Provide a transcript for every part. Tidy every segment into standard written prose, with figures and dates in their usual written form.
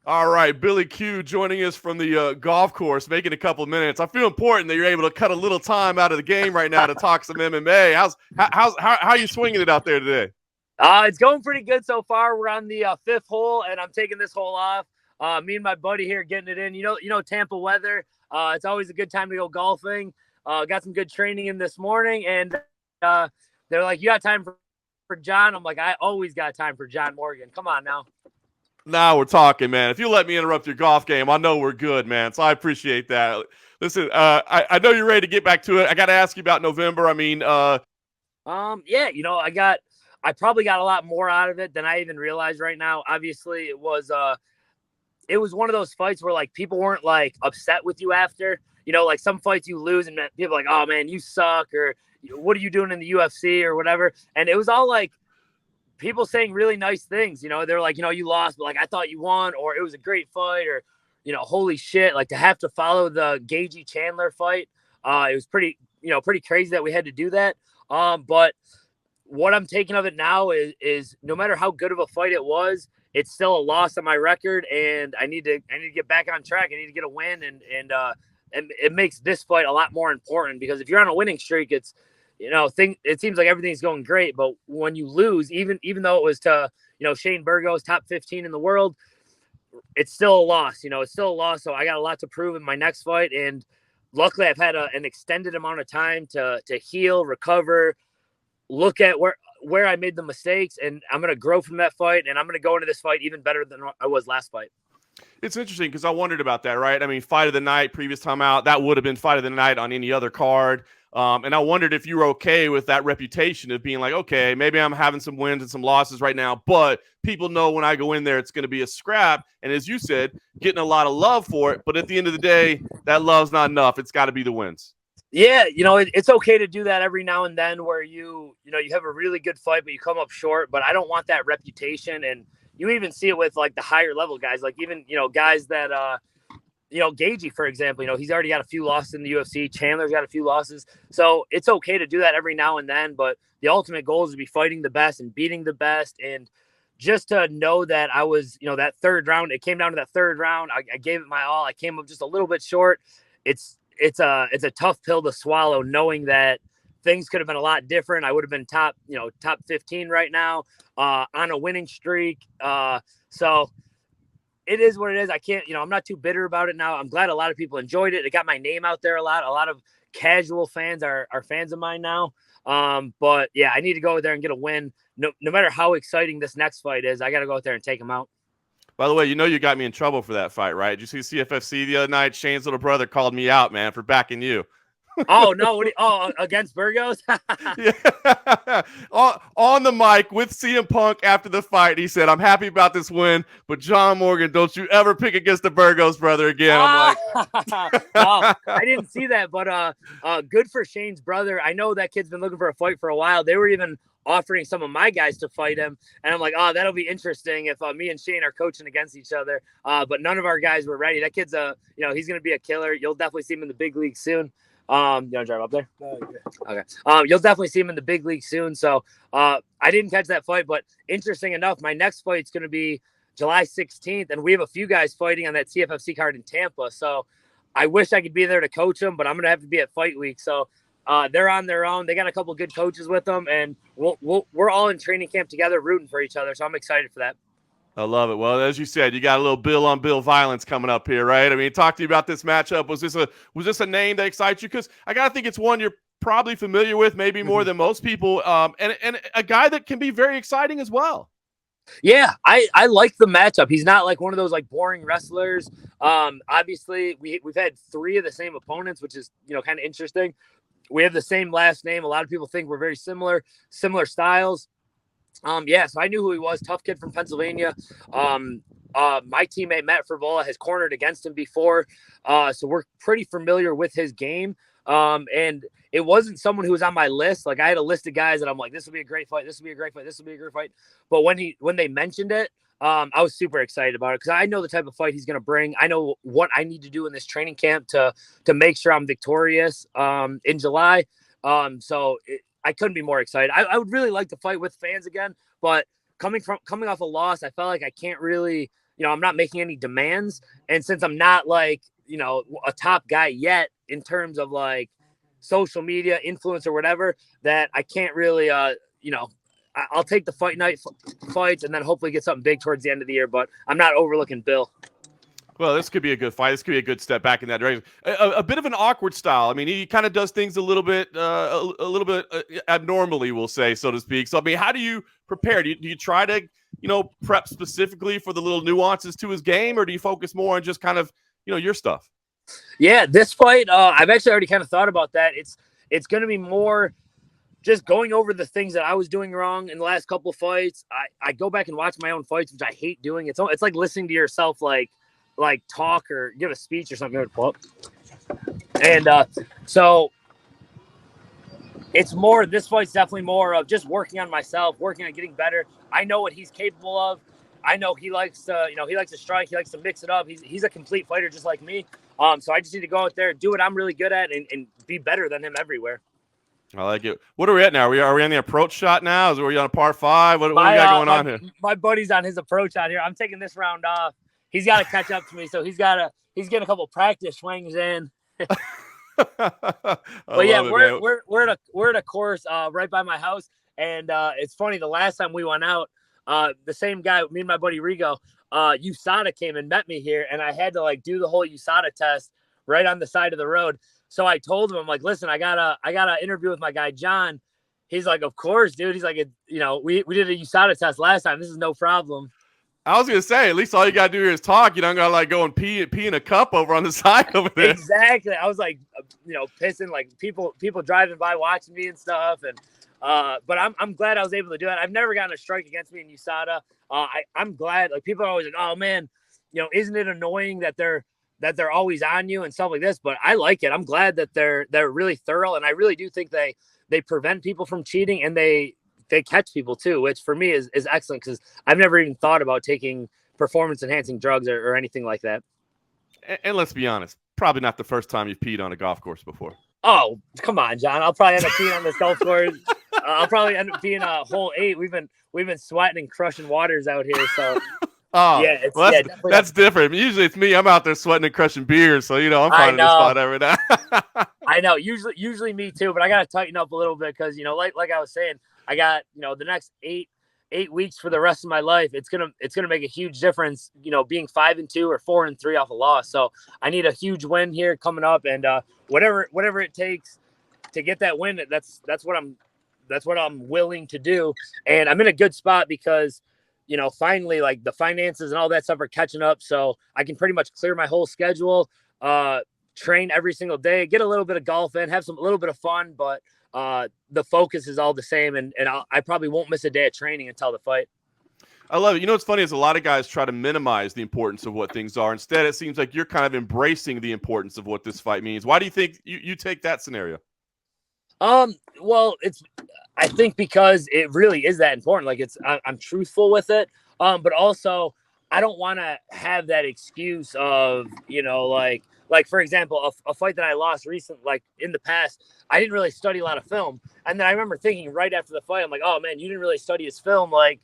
All right, Billy Q joining us from the golf course, making a couple of minutes. I feel important that you're able to cut a little time out of the game right now to talk some MMA. How are you swinging it out there today? It's going pretty good so far. We're on the fifth hole, and I'm taking this hole off. Me and my buddy here getting it in. You know Tampa weather. It's always a good time to go golfing. Got some good training in this morning, and they're like, "You got time for John?" I'm like, "I always got time for John Morgan. Come on now." Now we're talking, man. If you let me interrupt your golf game, I know we're good, man. So I appreciate that. Listen, I know you're ready to get back to it. I got to ask you about November. Yeah, I probably got a lot more out of it than I even realized right now. Obviously, it was one of those fights where like people weren't like upset with you after. Like some fights you lose and people are like, "Oh man, you suck," or "What are you doing in the UFC?" or whatever. And it was all like people saying really nice things. They're like, "You lost, but like I thought you won," or "It was a great fight," or "Holy shit!" Like to have to follow the Gagey Chandler fight, it was pretty crazy that we had to do that. But what I'm taking of it now is no matter how good of a fight it was, it's still a loss on my record, and I need to get back on track. I need to get a win, and it makes this fight a lot more important because if you're on a winning streak, it's it seems like everything's going great, but when you lose, even though it was to Shane Burgos, top 15 in the world, it's still a loss. It's still a loss. So I got a lot to prove in my next fight, and luckily I've had an extended amount of time to heal, recover, look at where I made the mistakes, and I'm going to grow from that fight, and I'm going to go into this fight even better than I was last fight. It's interesting because I wondered about that, right? I mean, fight of the night, previous time out, that would have been fight of the night on any other card. And I wondered if you were okay with that reputation of being like, okay, maybe I'm having some wins and some losses right now, but people know when I go in there, it's going to be a scrap. And as you said, getting a lot of love for it. But at the end of the day, that love's not enough. It's got to be the wins. Yeah, it's okay to do that every now and then where you have a really good fight, but you come up short. But I don't want that reputation. And you even see it with like the higher level guys, like even, guys that, Gagey, for example, he's already got a few losses in the UFC. Chandler's got a few losses. So it's okay to do that every now and then. But the ultimate goal is to be fighting the best and beating the best. And just to know that I was, that third round, it came down to that third round. I gave it my all. I came up just a little bit short. It's a tough pill to swallow, knowing that things could have been a lot different. I would have been top 15 right now, on a winning streak. So it is what it is. I can't, I'm not too bitter about it now. I'm glad a lot of people enjoyed it. It got my name out there a lot. A lot of casual fans are fans of mine now. But yeah, I need to go out there and get a win. No matter how exciting this next fight is, I got to go out there and take them out. By the way, you got me in trouble for that fight, right? Did you see CFFC the other night? Shane's little brother called me out, man, for backing you. Oh no! Against Burgos? Yeah. on the mic with CM Punk after the fight, he said, "I'm happy about this win, but John Morgan, don't you ever pick against the Burgos brother again." I'm No, I like, didn't see that, but good for Shane's brother. I know that kid's been looking for a fight for a while. They were even offering some of my guys to fight him, and I'm like, oh, that'll be interesting if me and Shane are coaching against each other. But none of our guys were ready. That kid's he's gonna be a killer. You'll definitely see him in the big league soon. You want to drive up there? Okay. You'll definitely see him in the big league soon. So I didn't catch that fight, but interesting enough, my next fight's going to be July 16th, and we have a few guys fighting on that CFFC card in Tampa. So I wish I could be there to coach them, but I'm going to have to be at fight week. So they're on their own. They got a couple of good coaches with them, and we're all in training camp together rooting for each other. So I'm excited for that. I love it. Well, as you said, you got a little Bill on Bill violence coming up here, right? I mean, talk to you about this matchup. Was this a name that excites you? Because I gotta think it's one you're probably familiar with, maybe more than most people, and a guy that can be very exciting as well. Yeah, I like the matchup. He's not like one of those like boring wrestlers. Obviously we've had three of the same opponents, which is kind of interesting. We have the same last name. A lot of people think we're very similar styles. Yeah, so I knew who he was. Tough kid from Pennsylvania. My teammate Matt Frivola has cornered against him before, so we're pretty familiar with his game. And it wasn't someone who was on my list. Like I had a list of guys that I'm like, this will be a great fight. This will be a great fight. This will be a great fight. But when they mentioned it, I was super excited about it because I know the type of fight he's going to bring. I know what I need to do in this training camp to make sure I'm victorious in July. I couldn't be more excited. I would really like to fight with fans again, but coming off a loss, I felt like I can't really I'm not making any demands. And since I'm not like, a top guy yet in terms of like social media influence or whatever, that I can't really, I'll take the fight night fights and then hopefully get something big towards the end of the year. But I'm not overlooking Bill. Well, this could be a good fight. This could be a good step back in that direction. A bit of an awkward style. I mean, he kind of does things a little bit abnormally, we'll say, so to speak. So, I mean, how do you prepare? Do you try to, prep specifically for the little nuances to his game, or do you focus more on just kind of, your stuff? Yeah, this fight, I've actually already kind of thought about that. It's going to be more just going over the things that I was doing wrong in the last couple of fights. I go back and watch my own fights, which I hate doing. It's like listening to yourself, like talk or give a speech or something. And so it's more, this fight's definitely more of just working on myself, working on getting better. I know what he's capable of. I know he likes to, he likes to strike. He likes to mix it up. He's a complete fighter just like me. So I just need to go out there, do what I'm really good at, and be better than him everywhere. I like it. What are we at now? Are we on the approach shot now? Are we on a par 5? What do we got going on here? My buddy's on his approach out here. I'm taking this round off. He's got to catch up to me, so he's getting a couple practice swings in. But yeah, we're at a course right by my house, and it's funny. The last time we went out, the same guy, me and my buddy Rigo, USADA came and met me here, and I had to like do the whole USADA test right on the side of the road. So I told him, I'm like, listen, I got a interview with my guy John. He's like, of course, dude. He's like, we did a USADA test last time. This is no problem. I was gonna say, at least all you gotta do here is talk. You don't gotta like go and pee in a cup over on the side over there. Exactly. I was like, pissing, like people driving by watching me and stuff. And but I'm glad I was able to do it. I've never gotten a strike against me in USADA. I'm glad. Like people are always like, oh man, isn't it annoying that they're always on you and stuff like this? But I like it. I'm glad that they're really thorough, and I really do think they prevent people from cheating, and they catch people too, which for me is excellent, because I've never even thought about taking performance enhancing drugs or anything like that. And let's be honest, probably not the first time you've peed on a golf course before. Oh, come on, John. I'll probably end up peeing on this golf course. I'll probably end up being a hole 8. We've been sweating and crushing waters out here. So oh, yeah, well, that's different. Usually it's me. I'm out there sweating and crushing beers. So, I'm finding a spot every day. I know. Usually me too, but I got to tighten up a little bit because, like I was saying, I got, the next eight weeks for the rest of my life. It's going to make a huge difference, being 5-2 or 4-3 off a loss. So I need a huge win here coming up, and whatever it takes to get that win, that's what I'm willing to do. And I'm in a good spot because, finally, like the finances and all that stuff are catching up. So I can pretty much clear my whole schedule, train every single day, get a little bit of golf in, have a little bit of fun, but the focus is all the same, and I probably won't miss a day of training until the fight. I love it. What's funny is a lot of guys try to minimize the importance of what things are. Instead, it seems like you're kind of embracing the importance of what this fight means. Why do you think you take that scenario? Well, I think because it really is that important. Like I'm truthful with it. But also I don't want to have that excuse of, like for example, a fight that I lost recently, like in the past, I didn't really study a lot of film. And then I remember thinking right after the fight, I'm like, oh man, you didn't really study his film. Like,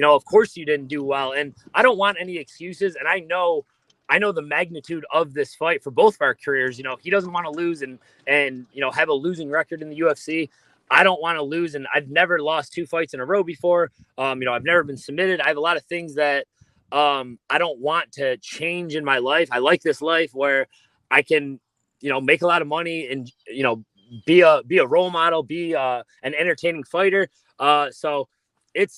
of course you didn't do well. And I don't want any excuses. And I know the magnitude of this fight for both of our careers. He doesn't want to lose and have a losing record in the UFC. I don't want to lose. And I've never lost 2 fights in a row before. I've never been submitted. I have a lot of things that I don't want to change in my life. I like this life where I can, make a lot of money and, be a role model, be an entertaining fighter. So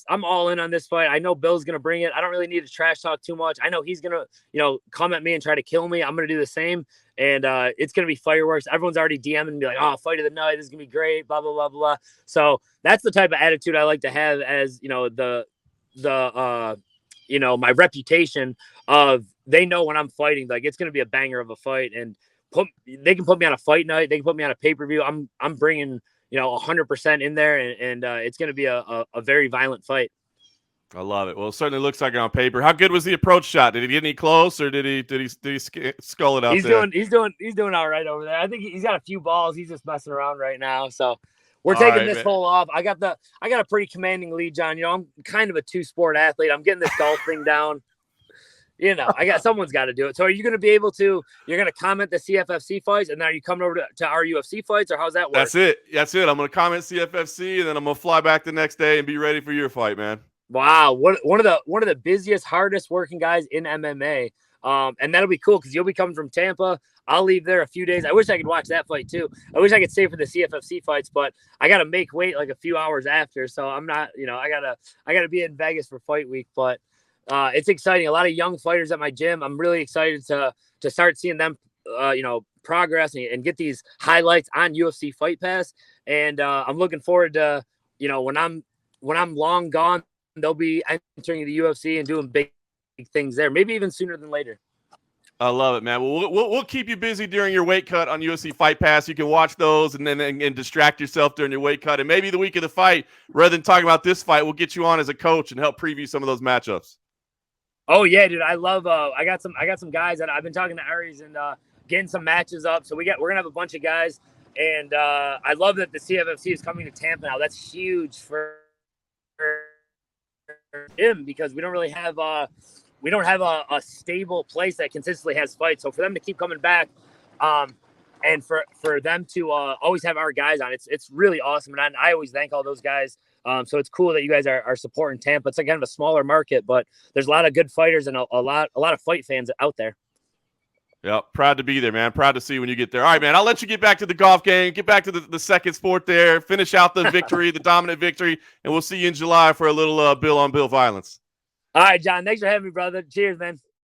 I'm all in on this fight. I know Bill's going to bring it. I don't really need to trash talk too much. I know he's going to, come at me and try to kill me. I'm going to do the same. And it's going to be fireworks. Everyone's already DMing and be like, oh, fight of the night. This is going to be great, blah, blah, blah, blah. So that's the type of attitude I like to have as, my reputation of, they know when I'm fighting, like it's going to be a banger of a fight, and they can put me on a fight night. They can put me on a pay-per-view. I'm bringing, 100% in there, and it's going to be a very violent fight. I love it. Well, it certainly looks like it on paper. How good was the approach shot? Did he get any close, or did he skull it out there? He's doing all right over there. I think he's got a few balls. He's just messing around right now. So we're taking this hole off. I got a pretty commanding lead, John. I'm kind of a 2-sport athlete. I'm getting this golf thing down. You know, someone's got to do it. So are you going to be able to, you're going to comment the CFFC fights and then are you coming over to our UFC fights or how's that work? That's it. I'm going to comment CFFC and then I'm going to fly back the next day and be ready for your fight, man. Wow. One of the busiest, hardest working guys in MMA. And that'll be cool because you'll be coming from Tampa. I'll leave there a few days. I wish I could watch that fight too. I wish I could stay for the CFFC fights, but I got to make weight like a few hours after. So I'm not, I gotta be in Vegas for fight week, but it's exciting. A lot of young fighters at my gym. I'm really excited to start seeing them, progress and get these highlights on UFC Fight Pass. And I'm looking forward to, when I'm long gone, they'll be entering the UFC and doing big things there, maybe even sooner than later. I love it, man. Well, we'll keep you busy during your weight cut on UFC Fight Pass. You can watch those and then and distract yourself during your weight cut. And maybe the week of the fight, rather than talking about this fight, we'll get you on as a coach and help preview some of those matchups. Oh yeah, dude. I love I got some guys that I've been talking to Aries and getting some matches up. So we're gonna have a bunch of guys. And I love that the CFFC is coming to Tampa now. That's huge for him because we don't really have a stable place that consistently has fights. So for them to keep coming back, and for them to always have our guys on, it's really awesome. And I always thank all those guys. So it's cool that you guys are supporting Tampa. It's like kind of a smaller market, but there's a lot of good fighters and a lot of fight fans out there. Yeah, proud to be there, man. Proud to see you when you get there. All right, man, I'll let you get back to the golf game, get back to the second sport there, finish out the victory, the dominant victory, and we'll see you in July for a little Bill on Bill violence. All right, John, thanks for having me, brother. Cheers, man.